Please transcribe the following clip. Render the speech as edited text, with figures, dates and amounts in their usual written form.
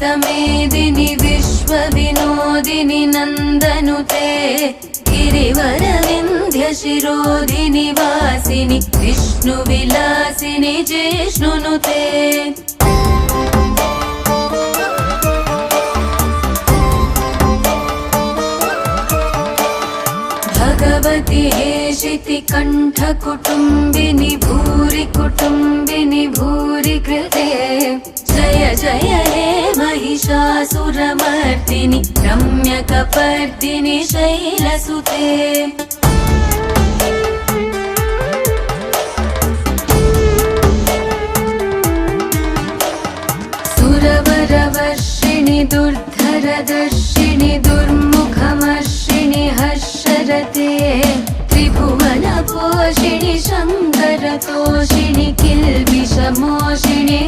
विश्वमेदिनि विश्वविनोदिनि नन्दनुते गिरिवरविन्ध्यशिरोधिनि वासिनि विष्णुविलासिनि जिष्णुनुते भगवति हेशिति कण्ठकुटुम्बिनि भूरि कुटुम्बिनि भूरि कृते जय जय हे महिषासुरमर्दिनि रम्यकपर्दिनि शैलसुते सुरवरवर्षिणि दुर्धरदर्शिनि दुर्मुखमर्षिणि हर्षरते त्रिभुवनपोषिणि शङ्करतोषिणि किल्बिषमोषिणि